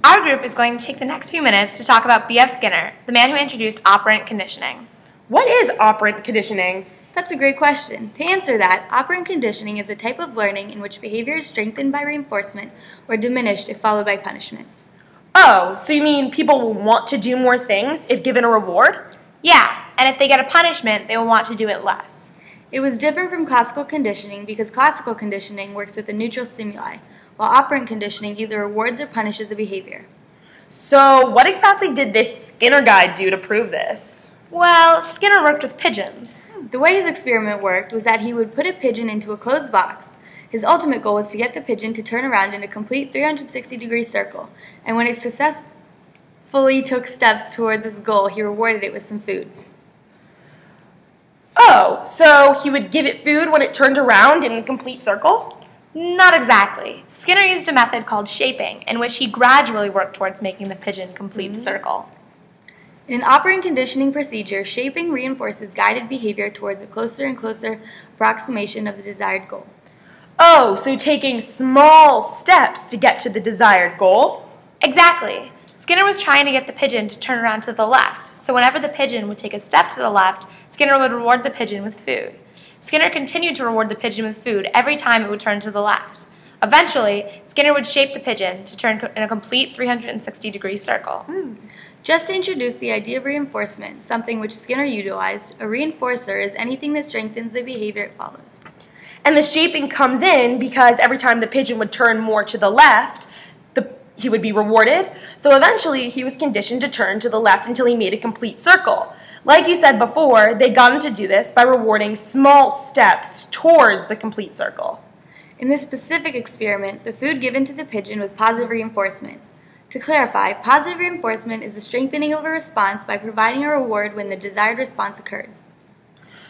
Our group is going to take the next few minutes to talk about B.F. Skinner, the man who introduced operant conditioning. What is operant conditioning? That's a great question. To answer that, operant conditioning is a type of learning in which behavior is strengthened by reinforcement or diminished if followed by punishment. Oh, so you mean people will want to do more things if given a reward? Yeah, and if they get a punishment, they will want to do it less. It was different from classical conditioning because classical conditioning works with a neutral stimuli, while operant conditioning either rewards or punishes a behavior. So what exactly did this Skinner guy do to prove this? Well, Skinner worked with pigeons. The way his experiment worked was that he would put a pigeon into a closed box. His ultimate goal was to get the pigeon to turn around in a complete 360-degree circle, and when it successfully took steps towards this goal, he rewarded it with some food. Oh, so he would give it food when it turned around in a complete circle? Not exactly. Skinner used a method called shaping, in which he gradually worked towards making the pigeon complete the circle. In an operant conditioning procedure, shaping reinforces guided behavior towards a closer and closer approximation of the desired goal. Oh, so taking small steps to get to the desired goal? Exactly. Skinner was trying to get the pigeon to turn around to the left, so whenever the pigeon would take a step to the left, Skinner would reward the pigeon with food. Skinner continued to reward the pigeon with food every time it would turn to the left. Eventually, Skinner would shape the pigeon to turn in a complete 360-degree circle. Just to introduce the idea of reinforcement, something which Skinner utilized, a reinforcer is anything that strengthens the behavior it follows. And the shaping comes in because every time the pigeon would turn more to the left, he would be rewarded. So eventually he was conditioned to turn to the left until he made a complete circle. Like you said before, they got him to do this by rewarding small steps towards the complete circle. In this specific experiment, the food given to the pigeon was positive reinforcement. To clarify, positive reinforcement is the strengthening of a response by providing a reward when the desired response occurred.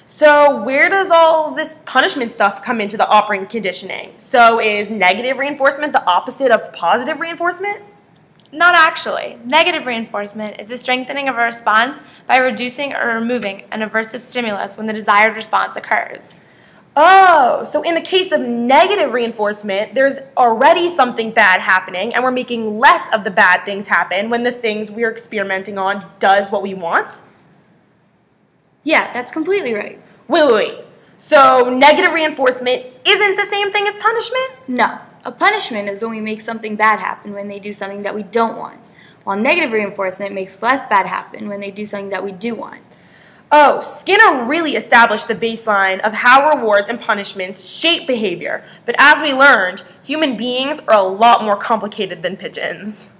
So where does all this punishment stuff come into the operant conditioning? So is negative reinforcement the opposite of positive reinforcement? Not actually. Negative reinforcement is the strengthening of a response by reducing or removing an aversive stimulus when the desired response occurs. Oh, so in the case of negative reinforcement, there's already something bad happening, and we're making less of the bad things happen when the things we're experimenting on does what we want? Yeah, that's completely right. Wait. So negative reinforcement isn't the same thing as punishment? No. A punishment is when we make something bad happen when they do something that we don't want, while negative reinforcement makes less bad happen when they do something that we do want. Oh, Skinner really established the baseline of how rewards and punishments shape behavior, but as we learned, human beings are a lot more complicated than pigeons.